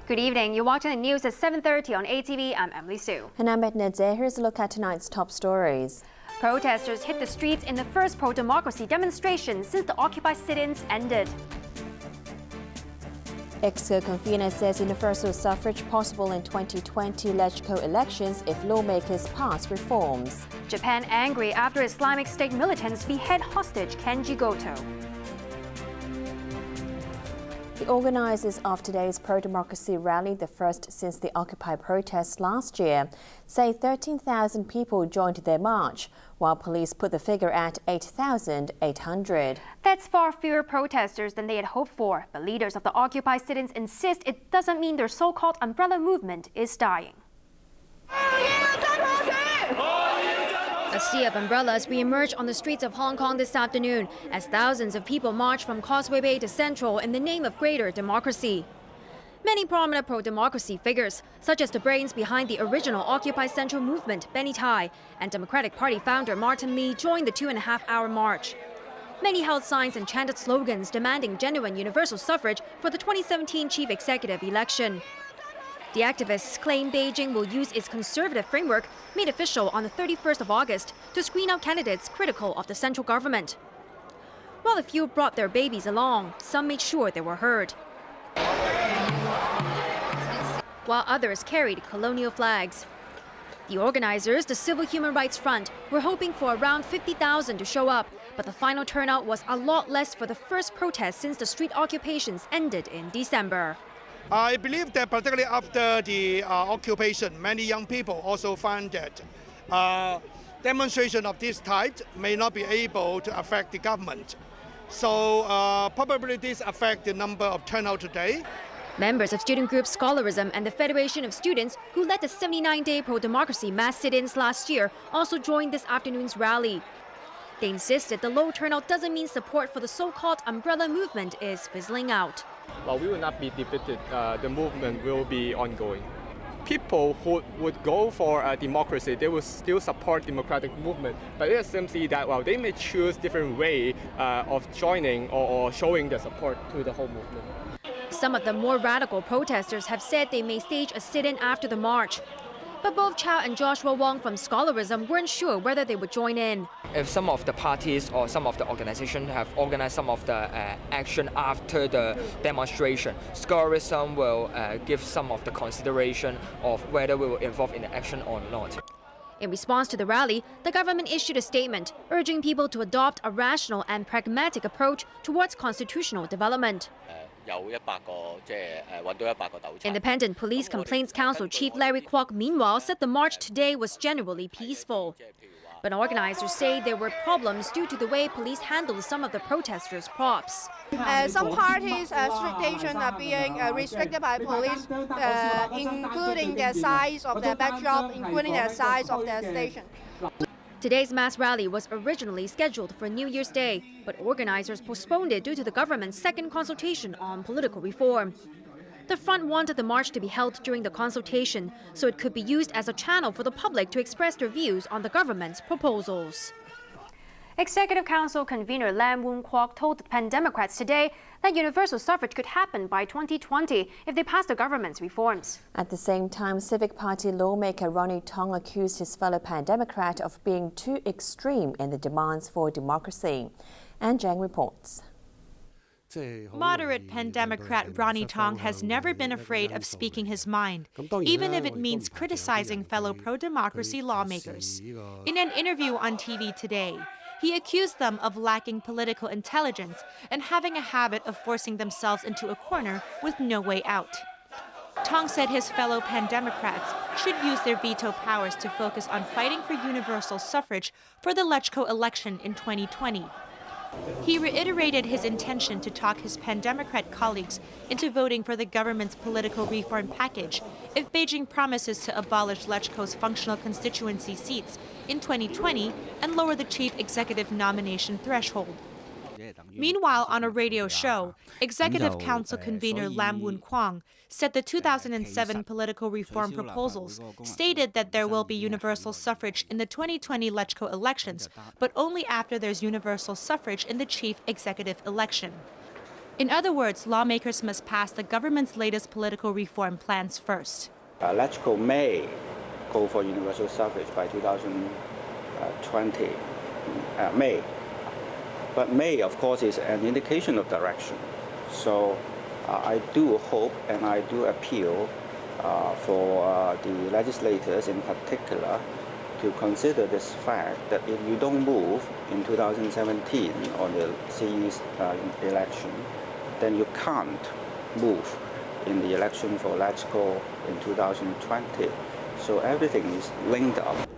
Good evening. You're watching the news at 7:30 on ATV. I'm Emily Sue. And I'm Edna Tse. Here's a look at tonight's top stories. Protesters hit the streets in the first pro-democracy demonstration since the Occupy sit-ins ended. Ex-convener says universal suffrage possible in 2020 LegCo elections if lawmakers pass reforms. Japan angry after Islamic State militants behead hostage Kenji Goto. The organizers of today's pro-democracy rally, the first since the Occupy protests last year, say 13,000 people joined their march, while police put the figure at 8,800. That's far fewer protesters than they had hoped for, but leaders of the Occupy sit-ins insist it doesn't mean their so-called umbrella movement is dying. A sea of umbrellas re-emerged on the streets of Hong Kong this afternoon as thousands of people marched from Causeway Bay to Central in the name of greater democracy. Many prominent pro-democracy figures, such as the brains behind the original Occupy Central movement, Benny Tai, and Democratic Party founder Martin Lee, joined the 2.5-hour march. Many held signs and chanted slogans demanding genuine universal suffrage for the 2017 chief executive election. The activists claim Beijing will use its conservative framework, made official on the 31st of August, to screen out candidates critical of the central government. While a few brought their babies along, some made sure they were heard. While others carried colonial flags. The organizers, the Civil Human Rights Front, were hoping for around 50,000 to show up, but the final turnout was a lot less for the first protest since the street occupations ended in December. I believe that particularly after the occupation, many young people also find that demonstration of this type may not be able to affect the government. So probably this affect the number of turnout today. Members of student group Scholarism and the Federation of Students, who led the 79-day pro-democracy mass sit-ins last year, also joined this afternoon's rally. They insisted the low turnout doesn't mean support for the so-called umbrella movement is fizzling out. Well, we will not be defeated. The movement will be ongoing. People who would go for democracy, they will still support democratic movement. But it is simply that, well, they may choose different way of joining or showing their support to the whole movement. Some of the more radical protesters have said they may stage a sit-in after the march. But both Chow and Joshua Wong from Scholarism weren't sure whether they would join in. If some of the parties or some of the organizations have organized some of the action after the demonstration, Scholarism will give some of the consideration of whether we will involve in the action or not. In response to the rally, the government issued a statement urging people to adopt a rational and pragmatic approach towards constitutional development. Independent Police Complaints Council Chief Larry Kwok, meanwhile, said the march today was generally peaceful. But organizers say there were problems due to the way police handled some of the protesters' props. Some parties' street station are being restricted by police, including the size of their backdrop, including the size of their station. Today's mass rally was originally scheduled for New Year's Day, but organizers postponed it due to the government's second consultation on political reform. The front wanted the march to be held during the consultation, so it could be used as a channel for the public to express their views on the government's proposals. Executive Council convener Raymond Yeung told the Pan Democrats today that universal suffrage could happen by 2020 if they pass the government's reforms. At the same time, Civic Party lawmaker Raymond Yeung accused his fellow Pan Democrat of being too extreme in the demands for democracy. And Zhang reports. Moderate Pan Democrat Raymond Yeung has never been afraid of speaking his mind, even if it means criticizing fellow pro-democracy lawmakers. In an interview on TV today, he accused them of lacking political intelligence and having a habit of forcing themselves into a corner with no way out. Tong said his fellow Pan Democrats should use their veto powers to focus on fighting for universal suffrage for the LegCo election in 2020. He reiterated his intention to talk his Pan Democrat colleagues into voting for the government's political reform package if Beijing promises to abolish LegCo's functional constituency seats in 2020 and lower the chief executive nomination threshold. Meanwhile, on a radio show, Executive Council convener Raymond Yeung said the 2007 political reform proposals stated that there will be universal suffrage in the 2020 LegCo elections, but only after there's universal suffrage in the chief executive election. In other words, lawmakers must pass the government's latest political reform plans first. LegCo may go for universal suffrage by 2020, May. But May, of course, is an indication of direction. So I do hope and I do appeal for the legislators in particular to consider this fact that if you don't move in 2017 on the CE's election, then you can't move in the election for LegCo in 2020. So everything is linked up.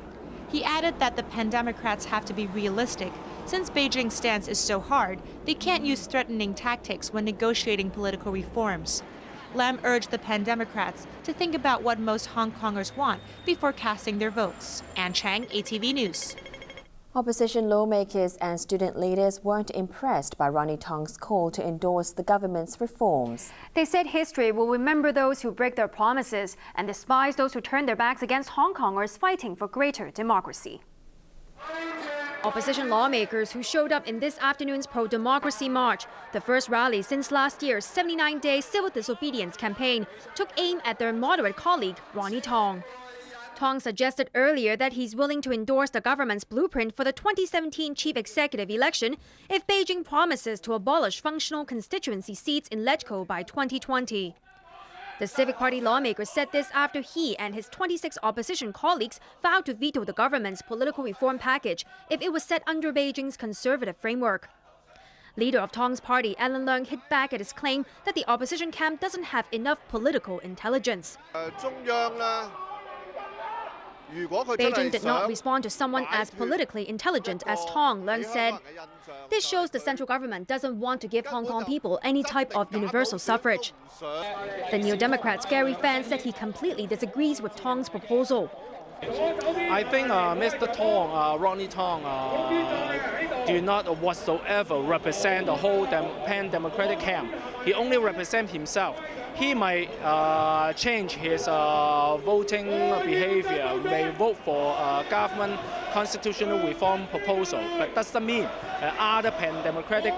He added that the Pan-Democrats have to be realistic. Since Beijing's stance is so hard, they can't use threatening tactics when negotiating political reforms. Lam urged the Pan-Democrats to think about what most Hong Kongers want before casting their votes. Ann Chang, ATV News. Opposition lawmakers and student leaders weren't impressed by Ronnie Tong's call to endorse the government's reforms. They said history will remember those who break their promises and despise those who turn their backs against Hong Kongers fighting for greater democracy. Opposition lawmakers who showed up in this afternoon's pro-democracy march, the first rally since last year's 79-day civil disobedience campaign, took aim at their moderate colleague, Ronnie Tong. Tong suggested earlier that he's willing to endorse the government's blueprint for the 2017 chief executive election if Beijing promises to abolish functional constituency seats in LegCo by 2020. The Civic Party lawmaker said this after he and his 26 opposition colleagues vowed to veto the government's political reform package if it was set under Beijing's conservative framework. Leader of Tong's party, Alan Leung, hit back at his claim that the opposition camp doesn't have enough political intelligence. Beijing did not respond to someone as politically intelligent as Tong, Leung said. This shows the central government doesn't want to give Hong Kong people any type of universal suffrage. The Neo Democrat's Gary Fan said he completely disagrees with Tong's proposal. I think Mr. Tong, Ronnie Tong, do not whatsoever represent the whole pan-democratic camp. He only represents himself. He might change his voting behavior, may vote for government constitutional reform proposal, but doesn't mean other pan-democratic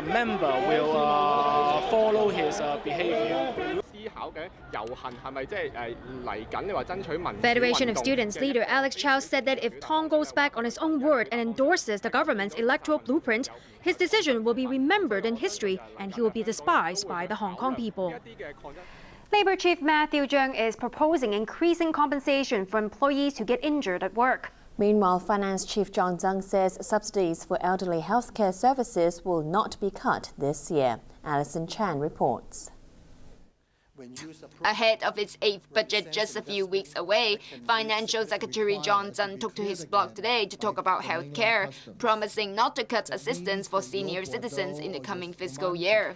member will follow his behavior. Federation of Students leader Alex Chow said that if Tong goes back on his own word and endorses the government's electoral blueprint, his decision will be remembered in history and he will be despised by the Hong Kong people. Labour Chief Matthew Yeung is proposing increasing compensation for employees who get injured at work. Meanwhile, Finance Chief John Tsang says subsidies for elderly healthcare services will not be cut this year. Alison Chan reports. Ahead of its 8th budget just a few weeks away, Financial Secretary John Tsang took to his blog today to talk about health care, promising not to cut assistance for senior citizens in the coming fiscal year.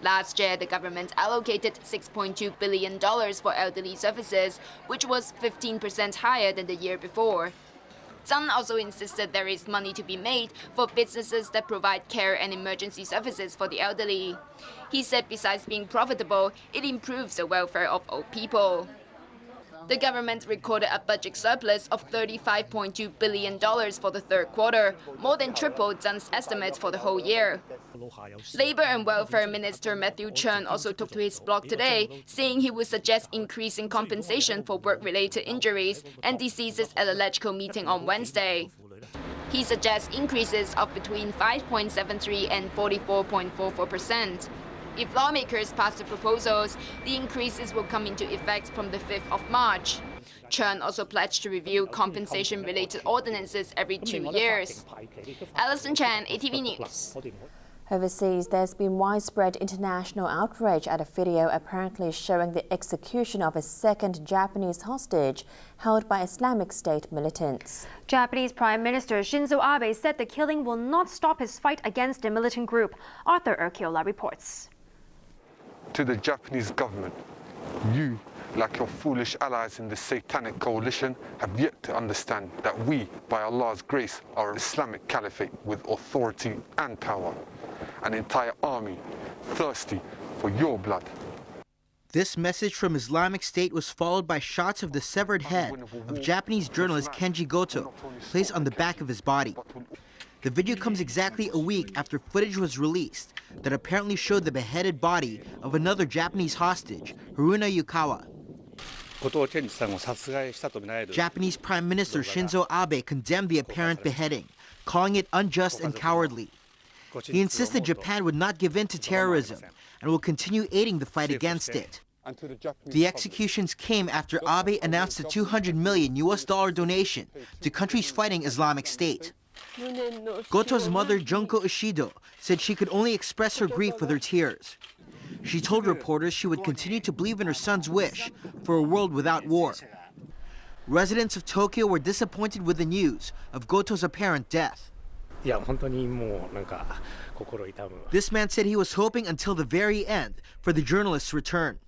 Last year, the government allocated $6.2 billion for elderly services, which was 15% higher than the year before. Tsang also insisted there is money to be made for businesses that provide care and emergency services for the elderly. He said besides being profitable, it improves the welfare of old people. The government recorded a budget surplus of $35.2 billion for the third quarter, more than triple Tsang's estimates for the whole year. Labour and Welfare Minister Matthew Cheung also took to his blog today, saying he would suggest increasing compensation for work-related injuries and diseases at a LegCo meeting on Wednesday. He suggests increases of between 5.73% and 44.44%. If lawmakers pass the proposals, the increases will come into effect from the 5th of March. Cheung also pledged to review compensation-related ordinances every 2 years. Alison Chan, ATV News. Overseas, there's been widespread international outrage at a video apparently showing the execution of a second Japanese hostage held by Islamic State militants. Japanese Prime Minister Shinzo Abe said the killing will not stop his fight against the militant group. Arthur Urquiola reports. To the Japanese government, you, like your foolish allies in the satanic coalition, have yet to understand that we, by Allah's grace, are an Islamic caliphate with authority and power. An entire army thirsty for your blood. This message from Islamic State was followed by shots of the severed head of Japanese journalist Kenji Goto, placed on the back of his body. The video comes exactly a week after footage was released that apparently showed the beheaded body of another Japanese hostage, Haruna Yukawa. Japanese Prime Minister Shinzo Abe condemned the apparent beheading, calling it unjust and cowardly. He insisted Japan would not give in to terrorism and will continue aiding the fight against it. The executions came after Abe announced a $200 million donation to countries fighting Islamic State. Goto's mother, Junko Ishido, said she could only express her grief with her tears. She told reporters she would continue to believe in her son's wish for a world without war. Residents of Tokyo were disappointed with the news of Goto's apparent death. This man said he was hoping until the very end for the journalist's return.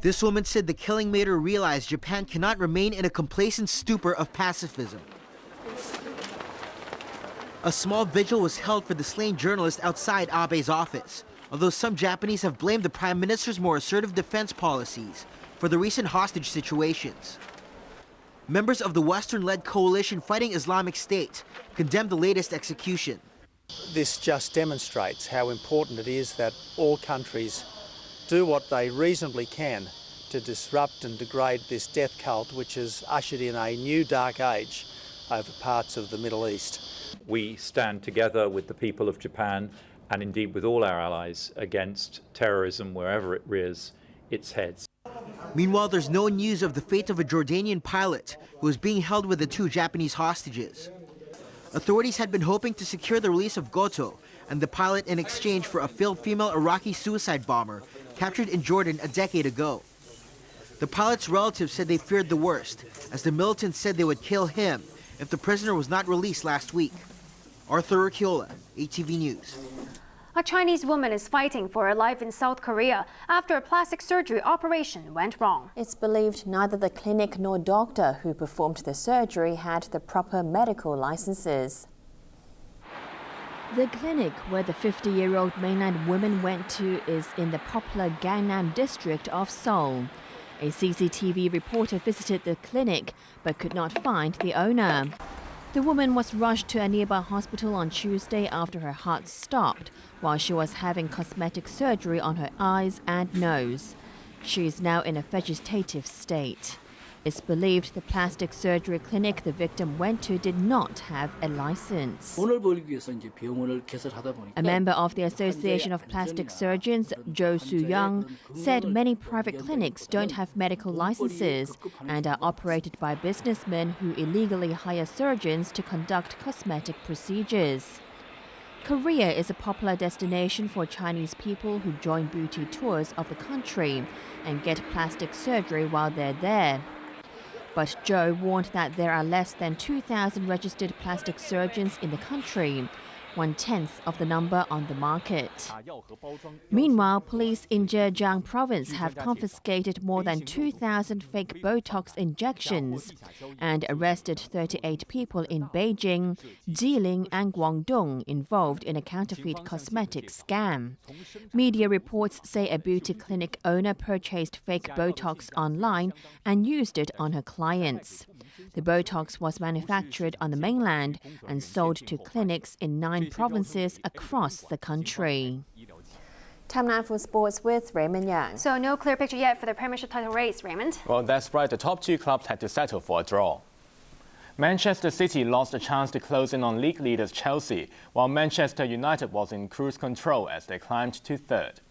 This woman said the killing made her realize Japan cannot remain in a complacent stupor of pacifism. A small vigil was held for the slain journalist outside Abe's office, although some Japanese have blamed the Prime Minister's more assertive defense policies for the recent hostage situations. Members of the Western-led coalition fighting Islamic State condemned the latest execution. This just demonstrates how important it is that all countries do what they reasonably can to disrupt and degrade this death cult which has ushered in a new dark age over parts of the Middle East. We stand together with the people of Japan and indeed with all our allies against terrorism wherever it rears its head. Meanwhile, there's no news of the fate of a Jordanian pilot who is being held with the two Japanese hostages. Authorities had been hoping to secure the release of Goto and the pilot in exchange for a failed female Iraqi suicide bomber captured in Jordan a decade ago. The pilot's relatives said they feared the worst, as the militants said they would kill him if the prisoner was not released last week. Arthur Urquiola, ATV News. A Chinese woman is fighting for her life in South Korea after a plastic surgery operation went wrong. It's believed neither the clinic nor doctor who performed the surgery had the proper medical licenses. The clinic where the 50-year-old mainland woman went to is in the popular Gangnam district of Seoul. A CCTV reporter visited the clinic but could not find the owner. The woman was rushed to a nearby hospital on Tuesday after her heart stopped while she was having cosmetic surgery on her eyes and nose. She is now in a vegetative state. It's believed the plastic surgery clinic the victim went to did not have a license. A member of the Association of Plastic Surgeons, Jo Soo-young, said many private clinics don't have medical licenses and are operated by businessmen who illegally hire surgeons to conduct cosmetic procedures. Korea is a popular destination for Chinese people who join beauty tours of the country and get plastic surgery while they're there. But Joe warned that there are less than 2,000 registered plastic surgeons in the country, 1/10 of the number on the market. Meanwhile, police in Zhejiang province have confiscated more than 2,000 fake Botox injections and arrested 38 people in Beijing, Jilin and Guangdong involved in a counterfeit cosmetic scam. Media reports say a beauty clinic owner purchased fake Botox online and used it on her clients. The Botox was manufactured on the mainland and sold to clinics in 9 provinces across the country. Time now for sports with Raymond Yeung. So no clear picture yet for the Premiership title race, Raymond. Well, that's right. The top 2 clubs had to settle for a draw. Manchester City lost a chance to close in on league leaders Chelsea, while Manchester United was in cruise control as they climbed to 3rd.